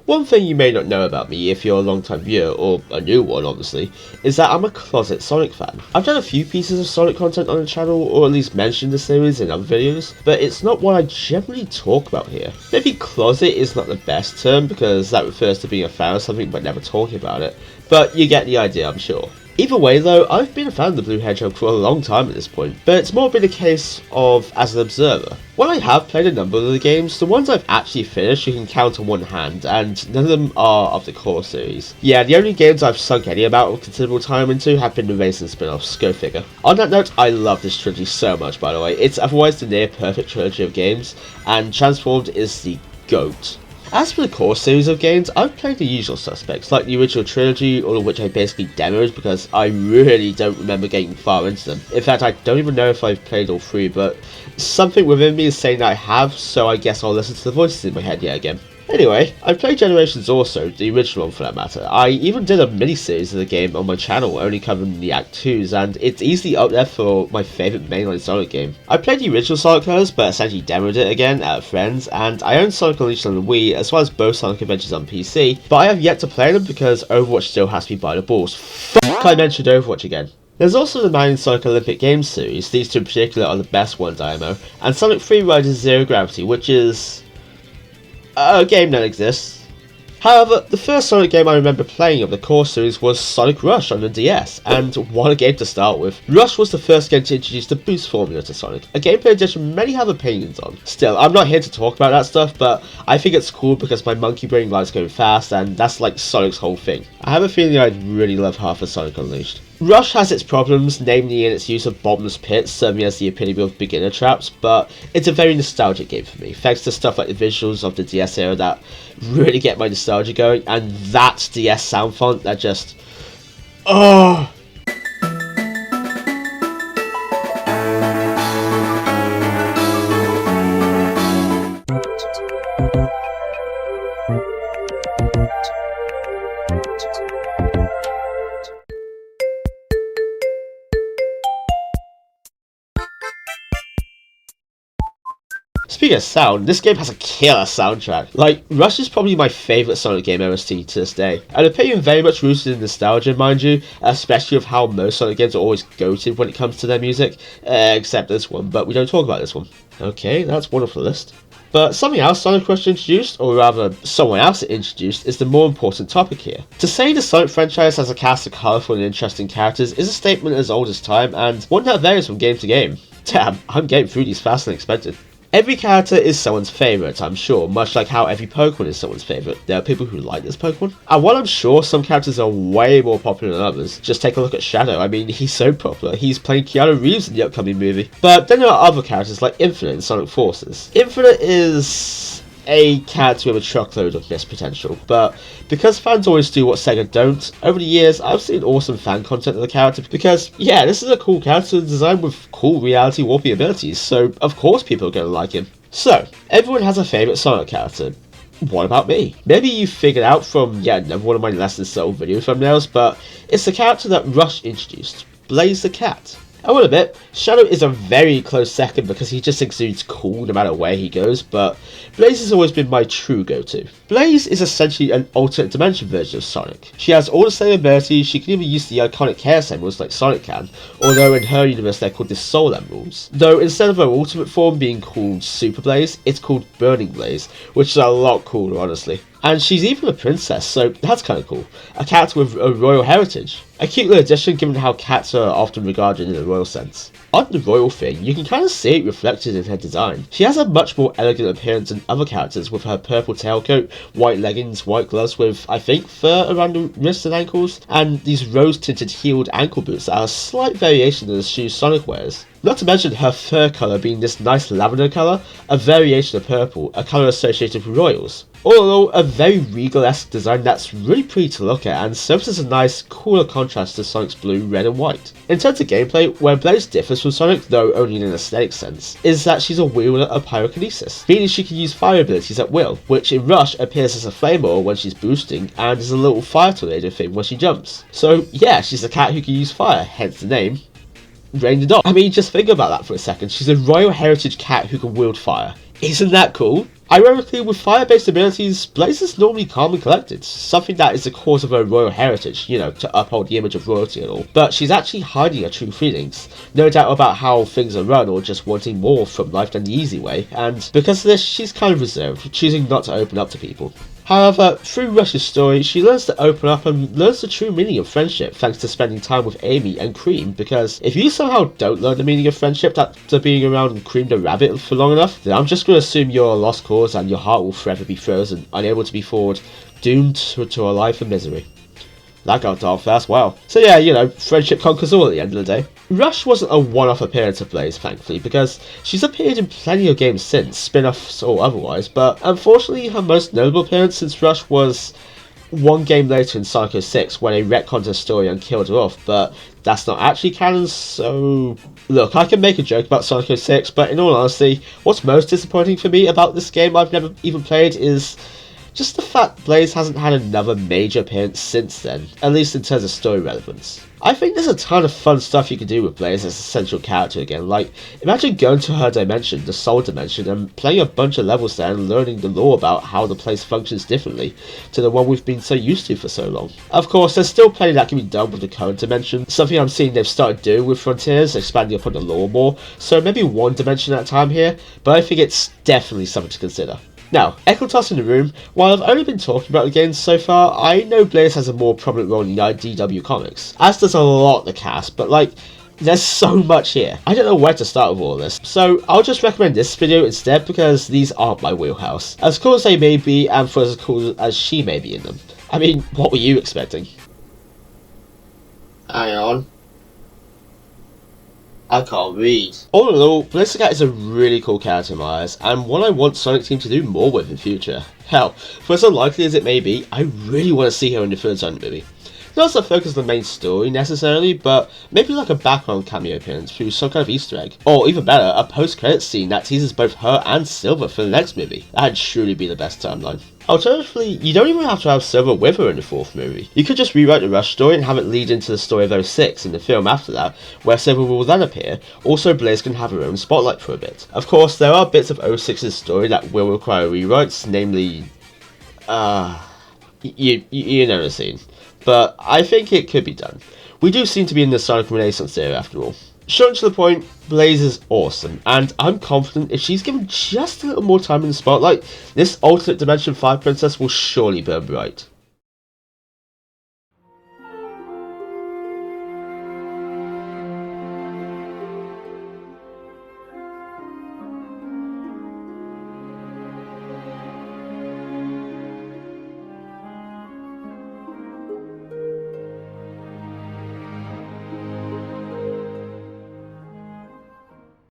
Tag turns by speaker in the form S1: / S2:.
S1: One thing you may not know about me if you're a long-time viewer, or a new one obviously, is that I'm a closet Sonic fan. I've done a few pieces of Sonic content on the channel, or at least mentioned the series in other videos, but it's not what I generally talk about here. Maybe closet is not the best term because that refers to being a fan of something but never talking about it, but you get the idea, I'm sure. Either way though, I've been a fan of the Blue Hedgehog for a long time at this point, but it's more been a case of as an observer. While I have played a number of the games, the ones I've actually finished you can count on one hand, and none of them are of the core series. Yeah, the only games I've sunk any amount of considerable time into have been the racing spin-offs, go figure. On that note, I love this trilogy so much by the way, it's otherwise the near perfect trilogy of games, and Transformed is the GOAT. As for the core series of games, I've played the usual suspects, like the original trilogy, all of which I basically demoed because I really don't remember getting far into them. In fact, I don't even know if I've played all three, but something within me is saying that I have, so I guess I'll listen to the voices in my head yet again. Anyway, I've played Generations also, the original one for that matter. I even did a mini-series of the game on my channel, only covering the Act 2s, and it's easily up there for my favourite mainline Sonic game. I played the original Sonic Colors, but essentially demoed it again at Friends, and I own Sonic Unleashed on the Wii, as well as both Sonic Adventures on PC, but I have yet to play them because Overwatch still has to be by the balls. Fuck, I mentioned Overwatch again. There's also the 9 Sonic Olympic Games series, these two in particular are the best ones IMO, and Sonic 3 Riders Zero Gravity, which is a game that exists. However, the first Sonic game I remember playing of the core series was Sonic Rush on the DS, and what a game to start with. Rush was the first game to introduce the boost formula to Sonic, a gameplay addition many have opinions on. Still, I'm not here to talk about that stuff, but I think it's cool because my monkey brain likes going fast, and that's like Sonic's whole thing. I have a feeling I'd really love half of Sonic Unleashed. Rush has its problems, namely in its use of bottomless pits, serving as the epitome of beginner traps, but it's a very nostalgic game for me, thanks to stuff like the visuals of the DS era that really get my nostalgia going, and that DS sound font that just... oh. Speaking of sound, this game has a killer soundtrack. Like, Rush is probably my favourite Sonic game OST to this day. An opinion very much rooted in nostalgia, mind you, especially of how most Sonic games are always goated when it comes to their music, except this one, but we don't talk about this one. Okay, that's one off the list. But something else Sonic Rush introduced, or rather someone else introduced, is the more important topic here. To say the Sonic franchise has a cast of colourful and interesting characters is a statement as old as time, and one that varies from game to game. Damn, I'm getting through these faster than expected. Every character is someone's favourite, I'm sure, much like how every Pokemon is someone's favourite. There are people who like this Pokemon. And while I'm sure some characters are way more popular than others, just take a look at Shadow. I mean, he's so popular, he's playing Keanu Reeves in the upcoming movie. But then there are other characters like Infinite in Sonic Forces. Infinite is a character with a truckload of missed potential, but because fans always do what Sega don't, over the years I've seen awesome fan content of the character because, yeah, this is a cool character designed with cool reality warping abilities, so of course people are going to like him. So, everyone has a favourite Sonic character. What about me? Maybe you figured out from yet another one of my less than subtle video thumbnails, but it's the character that Rush introduced, Blaze the Cat. I will admit, Shadow is a very close second because he just exudes cool no matter where he goes, but Blaze has always been my true go-to. Blaze is essentially an alternate dimension version of Sonic. She has all the same abilities, she can even use the iconic hair symbols like Sonic can, although in her universe they're called the Soul Emeralds. Though instead of her ultimate form being called Super Blaze, it's called Burning Blaze, which is a lot cooler honestly. And she's even a princess, so that's kind of cool. A character with a royal heritage. A cute little addition given how cats are often regarded in a royal sense. On the royal thing, you can kind of see it reflected in her design. She has a much more elegant appearance than other characters with her purple tailcoat, white leggings, white gloves with, I think, fur around the wrists and ankles, and these rose-tinted heeled ankle boots that are a slight variation of the shoes Sonic wears. Not to mention her fur colour being this nice lavender colour, a variation of purple, a colour associated with royals. All in all, a very regal-esque design that's really pretty to look at and serves as a nice, cooler contrast to Sonic's blue, red and white. In terms of gameplay, where Blaze differs from Sonic, though only in an aesthetic sense, is that she's a wielder of pyrokinesis, meaning she can use fire abilities at will, which in Rush appears as a flamethrower when she's boosting and is a little fire tornado thing when she jumps. So yeah, she's a cat who can use fire, hence the name. Rain the Dog. I mean, just think about that for a second. She's a royal heritage cat who can wield fire. Isn't that cool? Ironically, with fire-based abilities, Blaze is normally calm and collected, something that is the cause of her royal heritage, to uphold the image of royalty and all. But she's actually hiding her true feelings, no doubt about how things are run or just wanting more from life than the easy way, and because of this, she's kind of reserved, choosing not to open up to people. However, through Rush's story, she learns to open up and learns the true meaning of friendship thanks to spending time with Amy and Cream, because if you somehow don't learn the meaning of friendship after being around Cream the Rabbit for long enough, then I'm just going to assume you're a lost cause and your heart will forever be frozen, unable to be forward, doomed to a life of misery. That got dark fast, wow. So yeah, friendship conquers all at the end of the day. Rush wasn't a one-off appearance of Blaze, thankfully, because she's appeared in plenty of games since, spin-offs or otherwise, but unfortunately her most notable appearance since Rush was one game later in Psycho 6 when they retconned her story and killed her off, but that's not actually canon, so... Look, I can make a joke about Psycho 6, but in all honesty, what's most disappointing for me about this game I've never even played is just the fact Blaze hasn't had another major appearance since then, at least in terms of story relevance. I think there's a ton of fun stuff you can do with Blaze as a central character again, like, imagine going to her dimension, the Soul Dimension, and playing a bunch of levels there and learning the lore about how the place functions differently to the one we've been so used to for so long. Of course, there's still plenty that can be done with the current dimension, something I'm seeing they've started doing with Frontiers, expanding upon the lore more, so maybe one dimension at a time here, but I think it's definitely something to consider. Now, Echotoss in the room, while I've only been talking about the game so far, I know Blaze has a more prominent role in the IDW comics, as does a lot of the cast, but there's so much here. I don't know where to start with all this, so I'll just recommend this video instead because these aren't my wheelhouse, as cool as they may be and for as cool as she may be in them. I mean, what were you expecting? Hang on. I can't read. All in all, Blazicat is a really cool character in my eyes, and one I want Sonic Team to do more with in future. Hell, for as unlikely as it may be, I really want to see her in the third Sonic movie. Not to focus on the main story necessarily, but maybe like a background cameo appearance through some kind of Easter egg. Or even better, a post-credits scene that teases both her and Silver for the next movie. That'd truly be the best timeline. Alternatively, you don't even have to have Silver with her in the fourth movie. You could just rewrite the Rush story and have it lead into the story of 06 in the film after that, where Silver will then appear, also Blaze can have her own spotlight for a bit. Of course, there are bits of 06's story that will require rewrites, namely... you know the scene. But I think it could be done. We do seem to be in the Sonic Renaissance era after all. Short to the point, Blaze is awesome, and I'm confident if she's given just a little more time in the spotlight, this alternate Dimension 5 princess will surely burn bright.